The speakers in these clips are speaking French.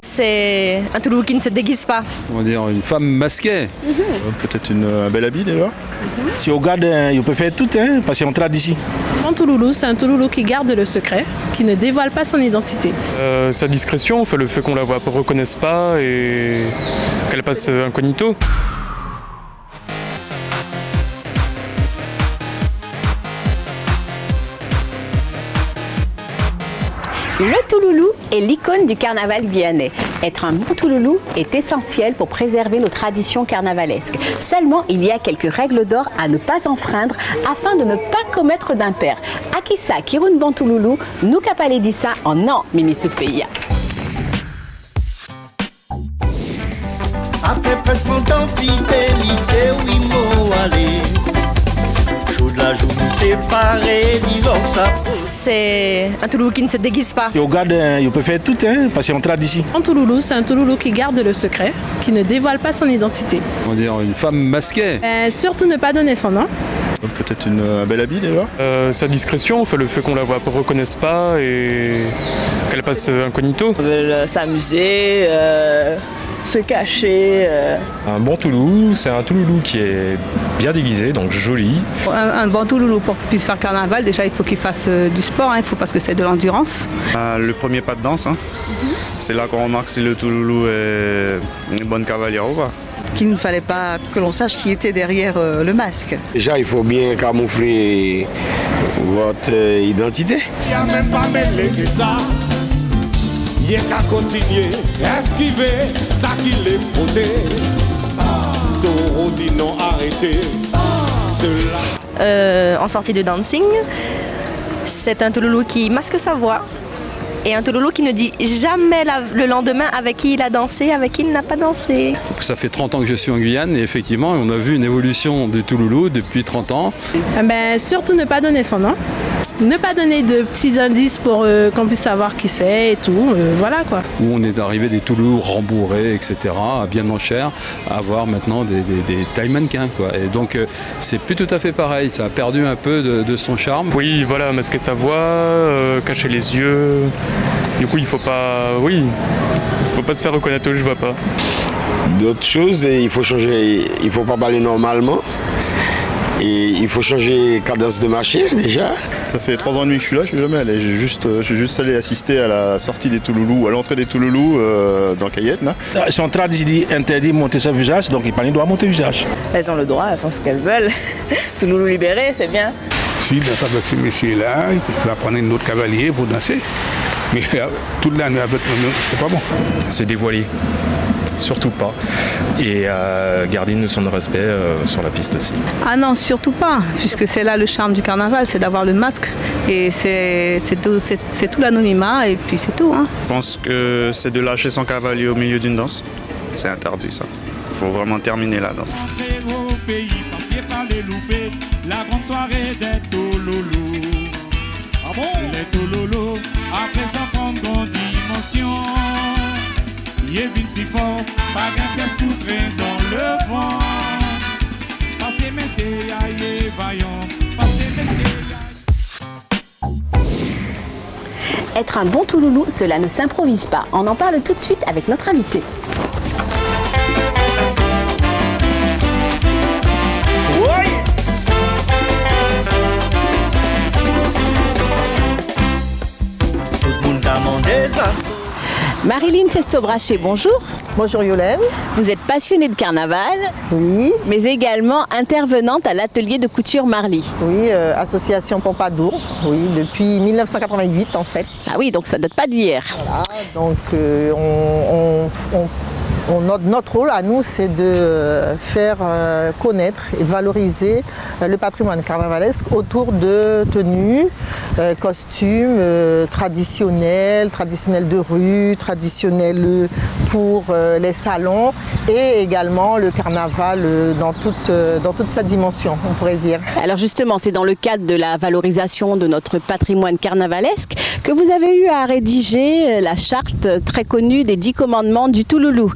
C'est un Touloulou qui ne se déguise pas. On va dire une femme masquée. Peut-être un bel habit déjà. Si on regarde, il peut faire tout, parce qu'on traite d'ici. Un Touloulou, c'est un Touloulou qui garde le secret, qui ne dévoile pas son identité. Sa discrétion, le fait qu'on la reconnaisse pas et qu'elle passe incognito. Le Touloulou est l'icône du carnaval guyanais. Être un bon Touloulou est essentiel pour préserver nos traditions carnavalesques. Seulement, il y a quelques règles d'or à ne pas enfreindre afin de ne pas commettre d'impair. Akissa Kirun bon Touloulou, nous kapaledissa en non Mimi Soupeya. C'est un Touloulou qui ne se déguise pas. Si on regarde, il peut faire tout, parce qu'on traite d'ici. Un Touloulou, c'est un Touloulou qui garde le secret, qui ne dévoile pas son identité. On va dire une femme masquée. Surtout ne pas donner son nom. Peut-être un bel habit déjà. Sa discrétion, le fait qu'on la reconnaisse pas et qu'elle passe incognito. S'amuser, se cacher. Un bon Touloulou, c'est un Touloulou qui est bien déguisé, donc joli. Un bon Touloulou pour qu'il puisse faire carnaval, déjà il faut qu'il fasse du sport, il faut parce que c'est de l'endurance. Le premier pas de danse, c'est là qu'on remarque si le Touloulou est une bonne cavalière ou pas. Qu'il ne fallait pas que l'on sache qui était derrière le masque. Déjà, il faut bien camoufler votre identité. Il n'y a même pas mêlé que ça. Il n'y a qu'à continuer, esquiver, ça qui l'est poté. Taureau dit non, arrêtez. En sortie de dancing, c'est un Touloulou qui masque sa voix. Et un Touloulou qui ne dit jamais le lendemain avec qui il a dansé, avec qui il n'a pas dansé. Ça fait 30 ans que je suis en Guyane et effectivement, on a vu une évolution du Touloulou depuis 30 ans. Surtout ne pas donner son nom. Ne pas donner de petits indices pour qu'on puisse savoir qui c'est et tout, voilà quoi. Où on est arrivé des Touloulous rembourrés, etc., à bien moins cher, à avoir maintenant des tailles mannequins, quoi. Et donc c'est plus tout à fait pareil, ça a perdu un peu de son charme. Oui, voilà, masquer sa voix, cacher les yeux. Du coup, il faut pas se faire reconnaître, je vois pas. D'autres choses, il faut changer, il faut pas parler normalement. Et il faut changer cadence de marché déjà. Ça fait 3 ans et demi que je suis là, je suis jamais allé. Je suis juste allé assister à la sortie des Touloulous, à l'entrée des Touloulous dans Cayette. Si on traite dit interdit de monter son visage, donc il doit monter le visage. Elles ont le droit, elles font ce qu'elles veulent. Touloulou libéré, c'est bien. Si danse avec ce monsieur-là, il va prendre un autre cavalier pour danser. Mais toute l'année avec nous, c'est pas bon. Se dévoiler, surtout pas. Et garder une notion de respect sur la piste aussi. Ah non, surtout pas, puisque c'est là le charme du carnaval, c'est d'avoir le masque. Et c'est tout l'anonymat et puis c'est tout. Je pense que c'est de lâcher son cavalier au milieu d'une danse. C'est interdit ça. Il faut vraiment terminer la danse. La grande soirée des Touloulous. Ah bon? Les Touloulous, après ça prendront dimension. Il est vite plus fort, pas qu'un pièce coudré dans le vent. Passez mes aïe, vaillant, passez mes Être un bon Touloulou, cela ne s'improvise pas. On en parle tout de suite avec notre invité. Marilyn Sesto-Braché, bonjour. Bonjour Yolène. Vous êtes passionnée de carnaval, Oui, mais également intervenante à l'atelier de couture Marly. oui, association Pompadour, oui, depuis 1988 en fait. Ah oui, donc ça date pas d'hier. Voilà, donc notre rôle à nous, c'est de faire connaître et valoriser le patrimoine carnavalesque autour de tenues, costumes traditionnels de rue, traditionnels pour les salons et également le carnaval dans toute sa dimension, on pourrait dire. Alors justement, c'est dans le cadre de la valorisation de notre patrimoine carnavalesque que vous avez eu à rédiger la charte très connue des 10 commandements du Touloulou.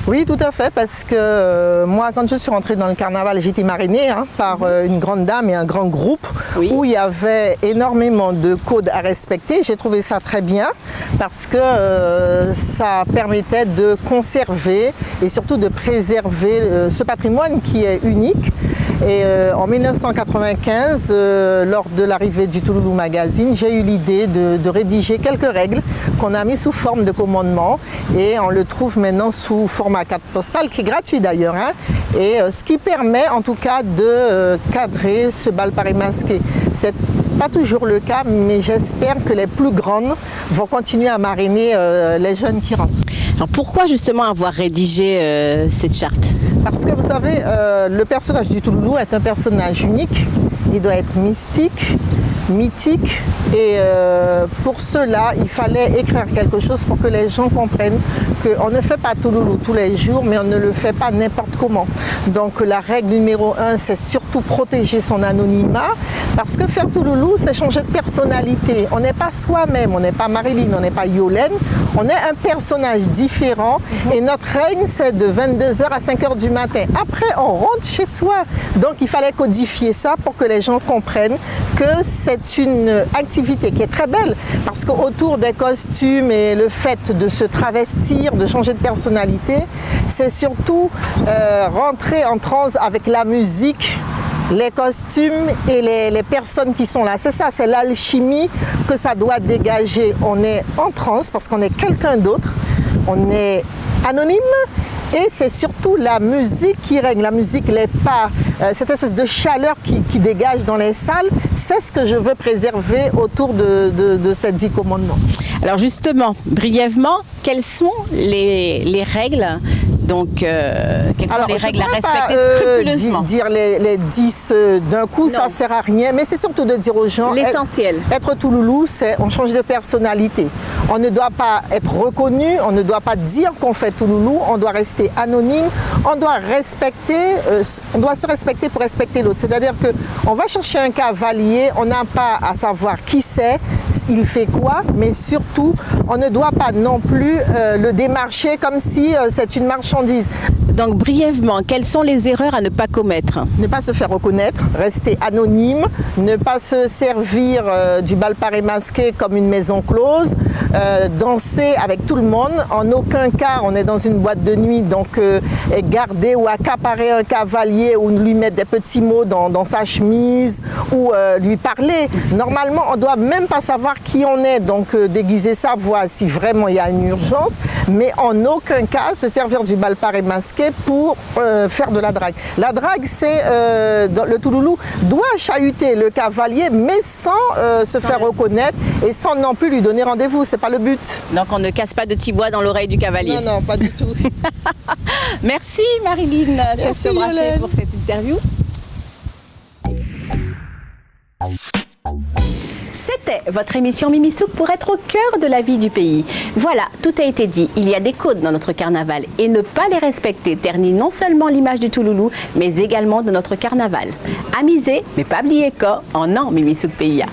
Oui, tout à fait, parce que moi, quand je suis rentrée dans le carnaval, j'ai été marrainée par une grande dame et un grand groupe où il y avait énormément de codes à respecter. J'ai trouvé ça très bien parce que ça permettait de conserver et surtout de préserver ce patrimoine qui est unique. Et en 1995, lors de l'arrivée du Touloulou Magazine, j'ai eu l'idée de rédiger quelques règles qu'on a mis sous forme de commandement et on le trouve maintenant sous format carte postale qui est gratuit d'ailleurs. Et ce qui permet en tout cas de cadrer ce bal Paris masqué. C'est pas toujours le cas, mais j'espère que les plus grandes vont continuer à marrainer les jeunes qui rentrent. Alors pourquoi justement avoir rédigé cette charte? Parce que vous savez, le personnage du Touloulou est un personnage unique, il doit être mystique, mythique et pour cela il fallait écrire quelque chose pour que les gens comprennent qu'on ne fait pas Touloulou tous les jours mais on ne le fait pas n'importe comment. Donc la règle numéro 1 c'est surtout protéger son anonymat parce que faire Touloulou c'est changer de personnalité. On n'est pas soi-même, on n'est pas Marilyn, on n'est pas Yolène, on est un personnage différent et notre règne c'est de 22h à 5h du matin. Après on rentre chez soi. Donc il fallait codifier ça pour que les gens comprennent que c'est une activité qui est très belle parce qu'autour des costumes et le fait de se travestir, de changer de personnalité, c'est surtout rentrer en transe avec la musique, les costumes et les personnes qui sont là. C'est ça, c'est l'alchimie que ça doit dégager. On est en transe parce qu'on est quelqu'un d'autre, on est anonyme. Et c'est surtout la musique qui règne, la musique, les pas, cette espèce de chaleur qui dégage dans les salles, c'est ce que je veux préserver autour de ces 10 commandements. Alors justement, brièvement, quelles sont les règles? Donc, quelles sont les règles à respecter scrupuleusement? Dire les 10 d'un coup, ça ne sert à rien, mais c'est surtout de dire aux gens... L'essentiel. Être Touloulou, c'est on change de personnalité. On ne doit pas être reconnu, on ne doit pas dire qu'on fait Touloulou, on doit rester anonyme, on doit se respecter pour respecter l'autre. C'est-à-dire qu'on va chercher un cavalier, on n'a pas à savoir qui c'est, il fait quoi, mais surtout, on ne doit pas non plus le démarcher comme si c'est une marchandise. Donc brièvement, quelles sont les erreurs à ne pas commettre? Ne pas se faire reconnaître, rester anonyme, ne pas se servir du bal Paris masqué comme une maison close, danser avec tout le monde. En aucun cas, on est dans une boîte de nuit, donc garder ou accaparer un cavalier ou lui mettre des petits mots dans sa chemise ou lui parler. Normalement, on ne doit même pas savoir qui on est, donc déguiser sa voix si vraiment il y a une urgence, mais en aucun cas se servir du bal Paris masqué pour faire de la drague. La drague, c'est le Touloulou doit chahuter le cavalier, mais sans se faire reconnaître et sans non plus lui donner rendez-vous. C'est pas le but. Donc on ne casse pas de tibois dans l'oreille du cavalier. Non, pas du tout. Merci Marilyn Sessebraché pour cette interview. C'était votre émission Mimisouk pour être au cœur de la vie du pays. Voilà, tout a été dit. Il y a des codes dans notre carnaval et ne pas les respecter ternit non seulement l'image du Touloulou, mais également de notre carnaval. Amusez, mais pas oublier qu'en an Mimisouk PIA.